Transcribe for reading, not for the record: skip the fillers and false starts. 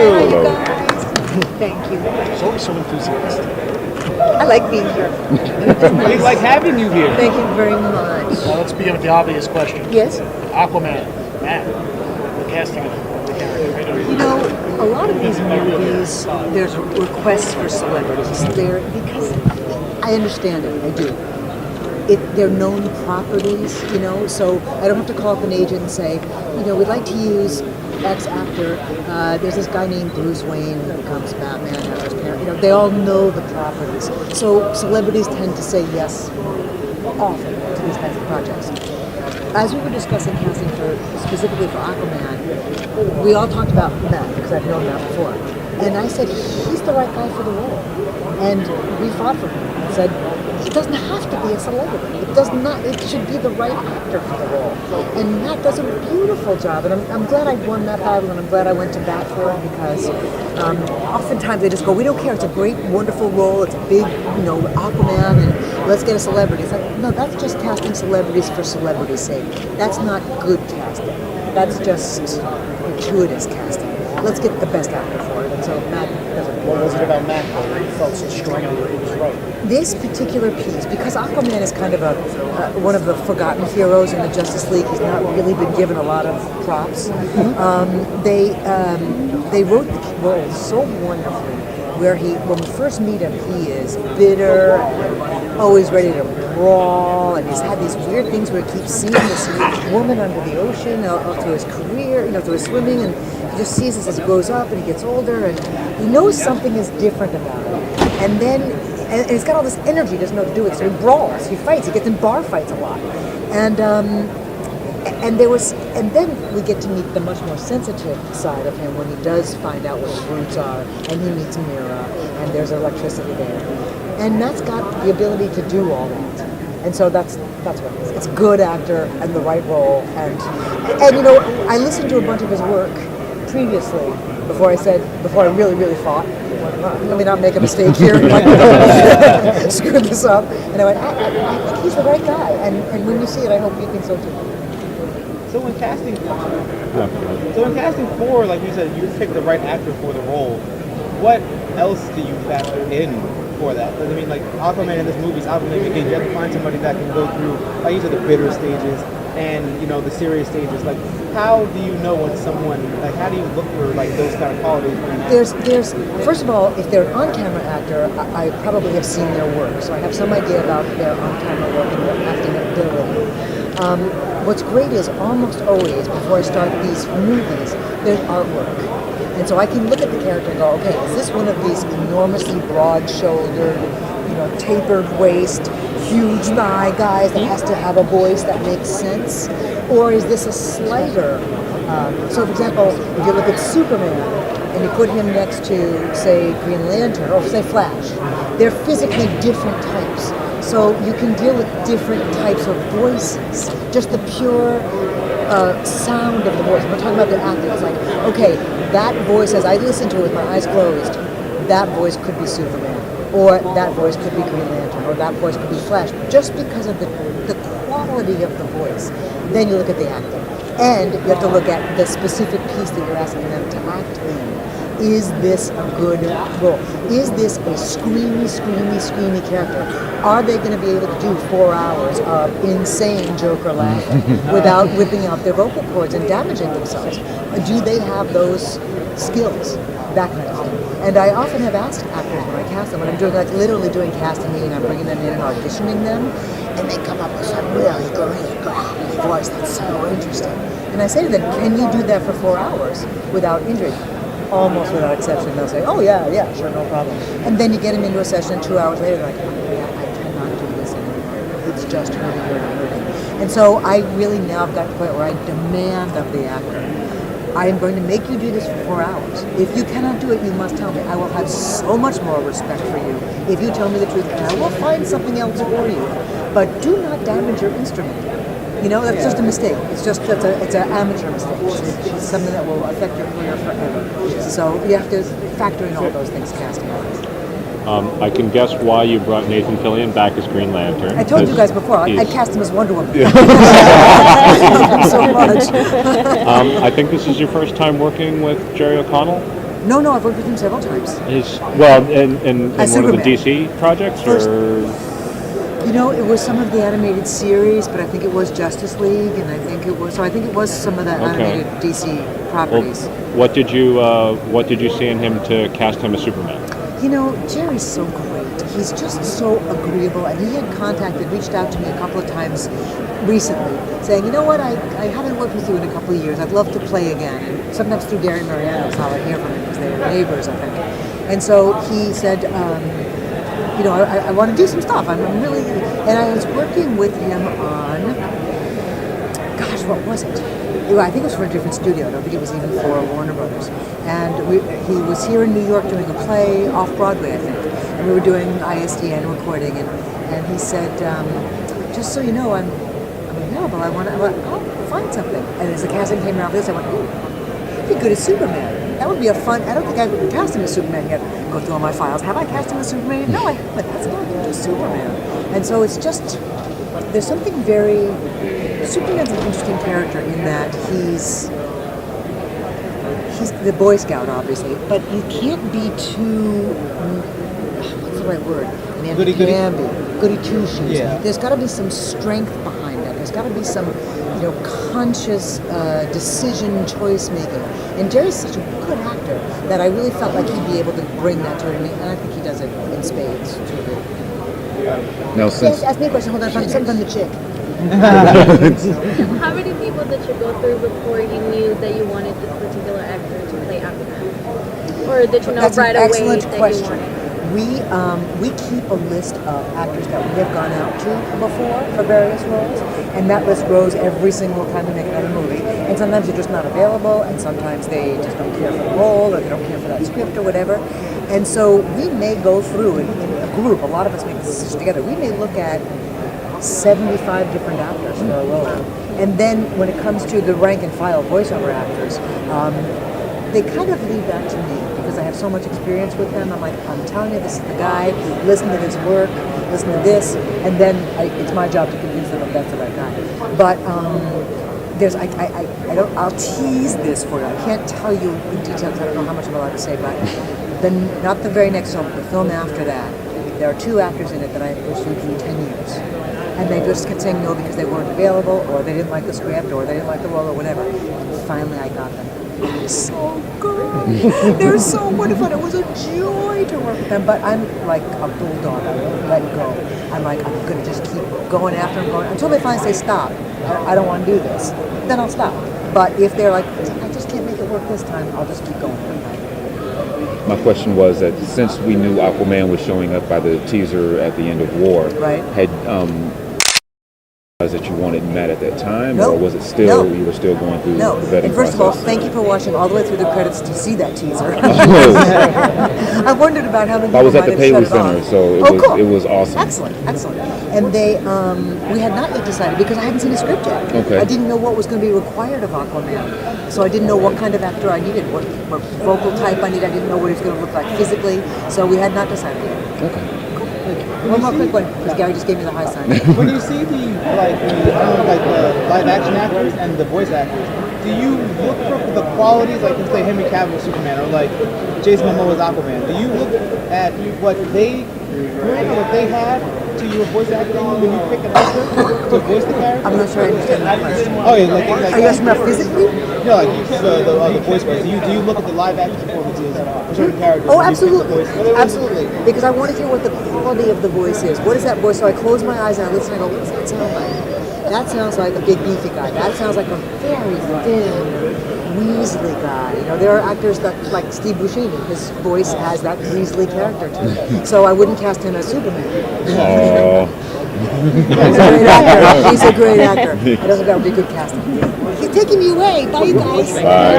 Hi, you guys. Thank you. It's always so enthusiastic. I like being here. We like having you here. Thank you very much. Let's begin with the obvious question. Yes? Aquaman, Matt, the casting of the character. You know, a lot of these movies, there's requests for celebrities. Because I understand it, I do. They're known properties, you know, so I don't have to call up an agent and say, you know, we'd like to use X actor. There's this guy named Bruce Wayne who becomes Batman as his parent. You know, they all know the properties. So celebrities tend to say yes often to these kinds of projects. As we were discussing casting specifically for Aquaman, we all talked about Matt, because I've known Matt before. And I said, he's the right guy for the role. And we fought for him and said, he doesn't have to be a celebrity. It should be the right actor for the role. And Matt does a beautiful job. And I'm glad I won that battle, and I'm glad I went to bat for it, because oftentimes they just go, we don't care, it's a great, wonderful role, it's a big, you know, Aquaman, and let's get a celebrity. It's like, no, that's just casting celebrities for celebrity's sake. That's not good casting. That's just gratuitous casting. Let's get the best actor for it. And so Matt does it. What was it about Matt that you felt so strongly that it was right? This particular piece, because Aquaman is kind of one of the forgotten heroes in the Justice League, he's not really been given a lot of props. They wrote the role so wonderfully, where when we first meet him, he is bitter, always ready to brawl, and he's had these weird things where he keeps seeing this woman under the ocean through his career, you know, through his swimming, and he just sees this as he grows up and he gets older, and he knows something is different about him. And then, and he's got all this energy, he doesn't know what to do with it, so he brawls, he fights, he gets in bar fights a lot. And then we get to meet the much more sensitive side of him when he does find out what his roots are, and he meets Mira, and there's electricity there. And Matt's got the ability to do all that. And so that's what it is. It's a good actor and the right role. And you know, I listened to a bunch of his work previously before I really, really fought. Let me not make a mistake here. Screw this up. And I went, I think he's the right guy. And when you see it, I hope you think so too. So when casting for, like you said, you picked the right actor for the role. What else do you factor in for that? Because I mean, like Aquaman in this movie is obviously, again, you have to find somebody that can go through, like you said, the bitter stages and, you know, the serious stages. Like, how do you know when someone, like, how do you look for like those kind of qualities in an actor? There's first of all, if they're an on-camera actor, I probably have seen their work, so I have some idea about their on-camera work and their acting ability. What's great is almost always, before I start these movies, there's artwork. And so I can look at the character and go, okay, is this one of these enormously broad-shouldered, you know, tapered waist, huge thigh guys that has to have a voice that makes sense? Or is this a slighter? So, for example, if you look at Superman and you put him next to, say, Green Lantern, or say Flash, they're physically different types. So you can deal with different types of voices. Just the pure sound of the voice. We're talking about the acting. It's like, okay, that voice, as I listen to it with my eyes closed, that voice could be Superman, or that voice could be Green Lantern, or that voice could be Flash, just because of the quality of the voice. Then you look at the acting. And you have to look at the specific piece that you're asking them to act in. Is this a good role? Is this a screamy character? Are they going to be able to do 4 hours of insane Joker laughing without whipping out their vocal cords and damaging themselves? Do they have those skills? That kind of thing. And I often have asked actors when I cast them, when I'm doing, like, literally doing casting, meaning I'm bringing them in and auditioning them, and they come up with some really great gravelly voice that's so interesting. And I say to them, can you do that for 4 hours without injury? Almost without exception, they'll say, oh yeah, sure, no problem. And then you get them into a session, and 2 hours later, they're like, oh yeah, I cannot do this anymore. It's just hurting. And so I really now have got to the point where I demand of the actor, I am going to make you do this for 4 hours. If you cannot do it, you must tell me. I will have so much more respect for you if you tell me the truth, and I will find something else for you. But do not damage your instrument. You know, that's just a mistake. It's an amateur mistake. It's something that will affect your career forever. So you have to factor in all those things casting-wise. I can guess why you brought Nathan Fillion back as Green Lantern. I told you guys before, I cast him as Wonder Woman. I love him so much. I think this is your first time working with Jerry O'Connell? No, I've worked with him several times. In one As of the Superman. DC projects, First- or It was some of the animated series, but I think it was Justice League, and I think it was some of the animated DC well, properties. what did you see in him to cast him as Superman? Jerry's so great. He's just so agreeable, and he had reached out to me a couple of times recently, saying, you know what, I haven't worked with you in a couple of years. I'd love to play again. And sometimes through Gary Mariano's how I hear from him, because they're neighbors, I think. And so he said, I want to do some stuff. I'm really, and I was working with him on, gosh, what was it? I think it was for a different studio. I don't think it was even for Warner Brothers. And he was here in New York doing a play off Broadway, I think. And we were doing ISDN recording, and he said, just so you know, I'm available. I'll find something. And as the casting came around for this, I went, ooh, he'd be good as Superman. That would be a fun. I don't think I've cast him as Superman yet. Go through all my files. Have I cast him as Superman yet? No, I haven't. That's not just Superman. And so it's just, there's something very, Superman's an interesting character in that he's the Boy Scout, obviously, but you can't be too, what's the right word? Goody. Goody two shoes. Yeah. There's got to be some strength behind that. There's got to be some, conscious decision choice making. And Jerry's such a good actor that I really felt like he'd be able to bring that to it, and I think he does it in spades. Too good. Now, since Yes, ask me a question. Hold on, something from the chick. How many people did you go through before you knew that you wanted this particular actor to play Aquaman? Or did you know That's right an away excellent that question. you wanted? We keep a list of actors that we have gone out to before for various roles, and that list grows every single time we make another movie. And sometimes they're just not available, and sometimes they just don't care for the role, or they don't care for that script, or whatever. And so we may go through in a group. A lot of us make decisions together. We may look at 75 different actors for a role, and then when it comes to the rank and file voiceover actors, they kind of leave that to me because I have so much experience with them. I'm like, I'm telling you, this is the guy. Listen to his work. Listen to this, and then it's my job to convince them that that's the right guy. But I'll tease this for you. I can't tell you in detail because I don't know how much I'm allowed to say. But not the very next film, the film after that, there are 2 actors in it that I have pursued for 10 years. And they just kept saying no because they weren't available, or they didn't like the script, or they didn't like the role, or whatever. And finally, I got them. It was so good. They're so wonderful. It was a joy to work with them. But I'm like a bulldog. I won't let go. I'm going to just keep going after them, until they finally say stop. I don't want to do this. Then I'll stop. But if they're like, I just can't make it work this time, I'll just keep going. my question was that since we knew Aquaman was showing up by the teaser at the end of War, Right. had that you wanted Matt at that time, No. or was it still No. you were still going through No. the vetting And first of all, process? thank you for watching all the way through the credits to see that teaser. Oh, I wondered about how many I was people at the might have Paley shut it Center, off. so Cool. it was awesome. Excellent. And they, we had not yet decided because I hadn't seen the script yet. Okay. I didn't know what was going to be required of Aquaman, so I didn't know what kind of actor I needed, what vocal type I needed. I didn't know what he was going to look like physically, so we had not decided yet. Okay. One more quick one, because Gary just gave me the high sign. When you see the live action actors and the voice actors, do you look for the qualities, like let's say Henry Cavill Superman or like Jason Momoa's Aquaman? Do you look at what they bring, what they have to your voice acting when you pick an actor to voice the character? I'm not sure I understand that question. Oh yeah, like Are you asking about physically? No, like the voice ones. Do you look at the live action performances for certain characters? Oh, when you pick the absolutely. voice? Absolutely. Because I want to hear what the quality of the voice is. What is that voice? So I close my eyes and I listen and I go, what does that sound like? That sounds like a big beefy guy. That sounds like a very thin, weaselly guy. You know, there are actors that, like Steve Buscemi, his voice has that weaselly character to it. So I wouldn't cast him as Superman. He's a great actor. He's a great actor. I don't think that would be good casting. He's taking me away. Bye, you guys. Bye.